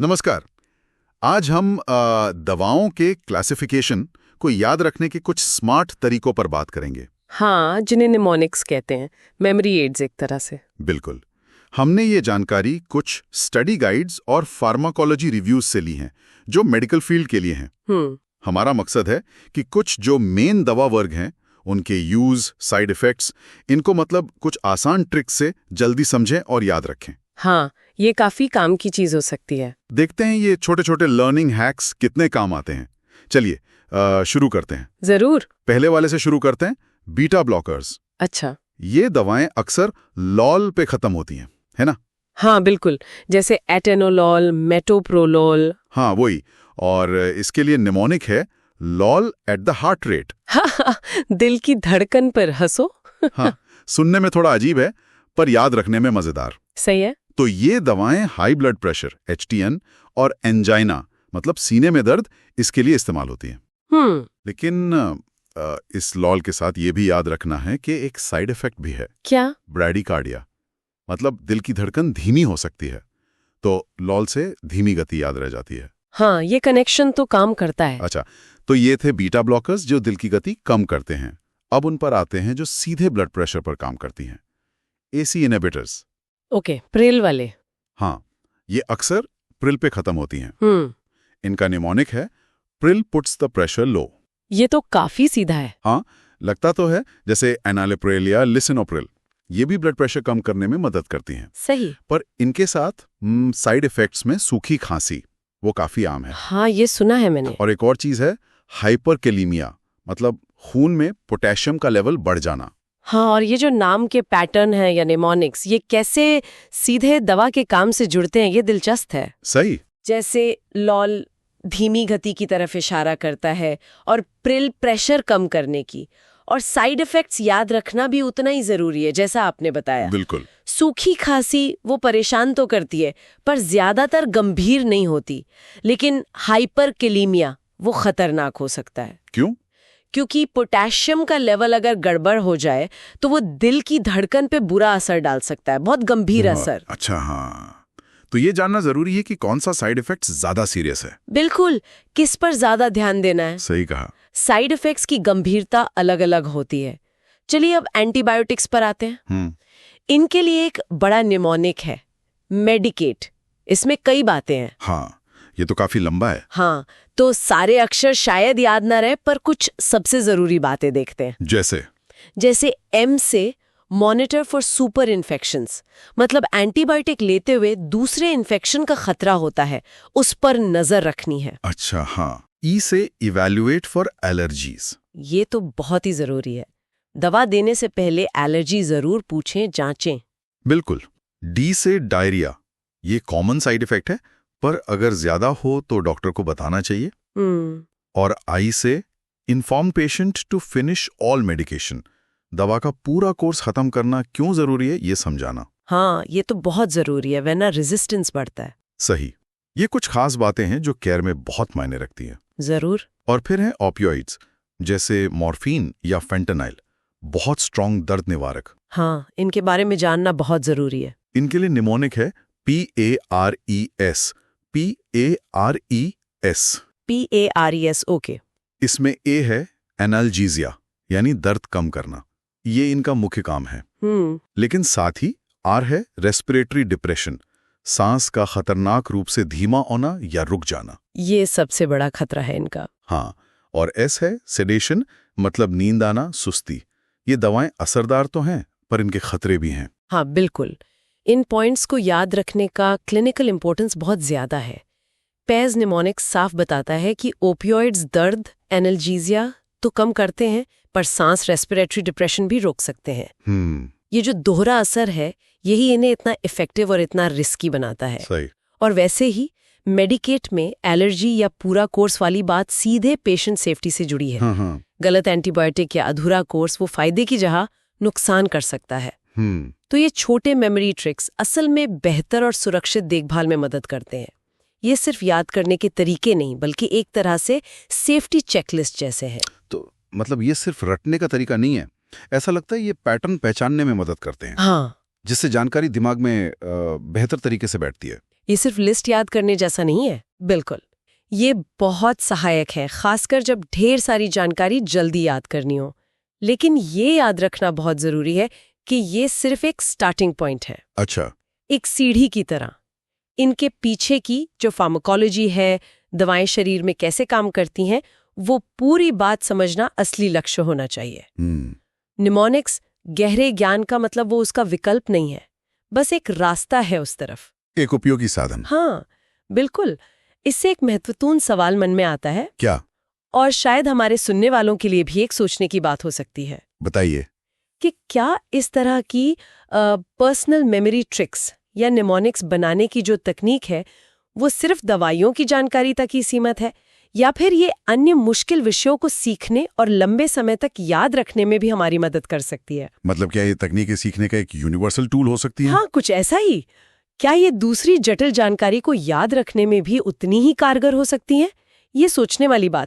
नमस्कार। आज हम दवाओं के क्लासिफिकेशन को याद रखने के कुछ स्मार्ट तरीकों पर बात करेंगे। हाँ, जिन्हें निमोनिक्स कहते हैं, मेमोरी एड्स एक तरह से। बिल्कुल। हमने ये जानकारी कुछ स्टडी गाइड्स और फार्माकोलॉजी रिव्यूज से ली हैं, जो मेडिकल फील्ड के लिए हैं। हमारा मकसद है कि कुछ जो मेन दवा वर्ग हैं, उनके यूज, साइड इफेक्ट्स, इनको मतलब कुछ आसान ट्रिक्स से जल्दी समझें और याद रखें। हाँ, ये काफी काम की चीज हो सकती है। देखते हैं ये छोटे छोटे लर्निंग हैक्स कितने काम आते हैं। चलिए शुरू करते हैं। जरूर। पहले वाले से शुरू करते हैं, बीटा ब्लॉकर्स। अच्छा। ये दवाएं अक्सर लॉल पे खत्म होती हैं, है ना? हाँ बिल्कुल, जैसे एटेनोलॉल, मेटोप्रोलोल। हाँ वही। और इसके लिए निमोनिक है lol at the heart rate. दिल की धड़कन पर हंसो। हाँ, सुनने में थोड़ा अजीब है पर याद रखने में मजेदार। सही है। तो ये दवाएं हाई ब्लड प्रेशर HTN और एंजाइना मतलब सीने में दर्द, इसके लिए इस्तेमाल होती हैं। लेकिन इस लॉल के साथ ये भी याद रखना है कि एक साइड इफेक्ट भी है। क्या? ब्रैडीकार्डिया, मतलब दिल की धड़कन धीमी हो सकती है। तो लॉल से धीमी गति याद रह जाती है। हाँ, ये कनेक्शन तो काम करता है। अच्छा, तो ये थे बीटा ब्लॉकर्स जो दिल की गति कम करते हैं। अब उन पर आते हैं जो सीधे ब्लड प्रेशर पर काम करती हैं, AC इनहिबिटर्स। ओके, प्रिल वाले। हाँ, ये अक्सर प्रिल पे खत्म होती हैं। इनका निमोनिक है Pril puts the pressure low. ये तो काफी सीधा है। हाँ, लगता तो है जैसे एनालिप्रिल या लिसिनोप्रिल। ये भी ब्लड प्रेशर कम करने में मदद करती हैं। सही। पर इनके साथ साइड इफेक्ट्स में सूखी खांसी, वो काफी आम है। हाँ, ये सुना है मैंने। और एक और चीज है हाइपरकेलीमिया, मतलब खून में पोटेशियम का लेवल बढ़ जाना। हाँ, और ये जो नाम के पैटर्न है या निमोनिक्स, ये कैसे सीधे दवा के काम से जुड़ते हैं, ये दिलचस्प है। सही। जैसे लॉल धीमी गति की तरफ इशारा करता है और प्रिल प्रेशर कम करने की, और साइड इफेक्ट्स याद रखना भी उतना ही जरूरी है जैसा आपने बताया। बिल्कुल। सूखी खांसी वो परेशान तो करती है पर ज्यादातर गंभीर नहीं होती, लेकिन हाइपरकेलीमिया वो खतरनाक हो सकता है। क्यों? क्योंकि पोटेशियम का लेवल अगर गड़बड़ हो जाए तो वो दिल की धड़कन पे बुरा असर डाल सकता है, बहुत गंभीर असर। अच्छा, हाँ, तो ये जानना जरूरी है कि कौन सा साइड इफेक्ट ज्यादा सीरियस है। बिल्कुल, किस पर ज्यादा ध्यान देना है। सही कहा। साइड इफेक्ट्स की गंभीरता अलग अलग होती है। चलिए अब एंटीबायोटिक्स पर आते हैं। इनके लिए एक बड़ा निमोनिक है मेडिकेट। इसमें कई बातें हैं। हाँ, ये तो काफी लंबा है। हाँ, तो सारे अक्षर शायद याद ना रहे, पर कुछ सबसे जरूरी बातें देखते हैं। जैसे M से मॉनिटर फॉर सुपर इन्फेक्शंस, मतलब एंटीबायोटिक लेते हुए दूसरे इन्फेक्शन का खतरा होता है, उस पर नजर रखनी है। अच्छा, हाँ। E से इवैल्यूएट फॉर एलर्जीज। ये तो बहुत ही जरूरी है। दवा देने से पहले एलर्जी जरूर पूछें, जांचें। बिल्कुल। D से डायरिया, ये कॉमन साइड इफेक्ट है, पर अगर ज्यादा हो तो डॉक्टर को बताना चाहिए। और I से inform patient to finish all medication, दवा का पूरा कोर्स खत्म करना क्यों जरूरी है ये समझाना। हाँ, ये तो बहुत जरूरी है, वरना रेजिस्टेंस बढ़ता है। सही। ये कुछ खास बातें हैं जो केयर में बहुत मायने रखती हैं। जरूर। और फिर हैं ऑपियोइड्स, जैसे मॉर्फिन या फेंटेनाइल, बहुत स्ट्रॉन्ग दर्द निवारक। हाँ, इनके बारे में जानना बहुत जरूरी है। इनके लिए निमोनिक है PARES। PARES, okay. इसमें A है एनाल्जीजिया, यानी दर्द कम करना। ये इनका मुख्य काम है। लेकिन साथ ही R है रेस्पिरेटरी डिप्रेशन, सांस का खतरनाक रूप से धीमा होना या रुक जाना। ये सबसे बड़ा खतरा है इनका। हाँ, और S है सेडेशन, मतलब नींद आना, सुस्ती। ये दवाएं असरदार तो हैं, पर इनके खतरे भी हैं। हाँ बिल्कुल, इन पॉइंट्स को याद रखने का क्लिनिकल इंपॉर्टेंस बहुत ज्यादा है। पेज निमोनिक्स साफ बताता है कि ओपियोइड्स दर्द, एनाल्जीजिया तो कम करते हैं, पर सांस, रेस्पिरेटरी डिप्रेशन भी रोक सकते हैं। ये जो दोहरा असर है, यही इन्हें इतना इफेक्टिव और इतना रिस्की बनाता है। सही। और वैसे ही मेडिकेट में एलर्जी या पूरा कोर्स वाली बात सीधे पेशेंट सेफ्टी से जुड़ी है। गलत एंटीबायोटिक या अधूरा कोर्स वो फायदे की जगह नुकसान कर सकता है। तो ये छोटे मेमोरी ट्रिक्स असल में बेहतर और सुरक्षित देखभाल में मदद करते हैं। ये सिर्फ याद करने के तरीके नहीं, बल्कि एक तरह से सेफ्टी चेकलिस्ट जैसे हैं। तो मतलब ये सिर्फ रटने का तरीका नहीं है, ऐसा लगता है ये पैटर्न पहचानने में मदद करते हैं। हाँ, जिससे जानकारी दिमाग में बेहतर तरीके से बैठती है। ये सिर्फ लिस्ट याद करने जैसा नहीं है। बिल्कुल, ये बहुत सहायक है, खासकर जब ढेर सारी जानकारी जल्दी याद करनी हो। लेकिन ये याद रखना बहुत जरूरी है कि ये सिर्फ एक स्टार्टिंग पॉइंट है। अच्छा। एक सीढ़ी की तरह। इनके पीछे की जो फार्माकोलॉजी है, दवाएं शरीर में कैसे काम करती हैं, वो पूरी बात समझना असली लक्ष्य होना चाहिए। निमोनिक्स गहरे ज्ञान का मतलब वो उसका विकल्प नहीं है, बस एक रास्ता है उस तरफ, एक उपयोगी साधन। हाँ बिल्कुल। इससे एक महत्वपूर्ण सवाल मन में आता है। क्या? और शायद हमारे सुनने वालों के लिए भी एक सोचने की बात हो सकती है। बताइए। कि क्या इस तरह की पर्सनल मेमोरी ट्रिक्स या निमोनिक्स बनाने की जो तकनीक है वो सिर्फ दवाइयों की जानकारी तक ही सीमित है, या फिर ये अन्य मुश्किल विषयों को सीखने और लंबे समय तक याद रखने में भी हमारी मदद कर सकती है? मतलब क्या ये तकनीकें सीखने का एक यूनिवर्सल टूल हो सकती है? हाँ, कुछ ऐसा ही। क्या ये दूसरी जटिल जानकारी को याद रखने में भी उतनी ही कारगर हो सकती है? ये सोचने वाली बात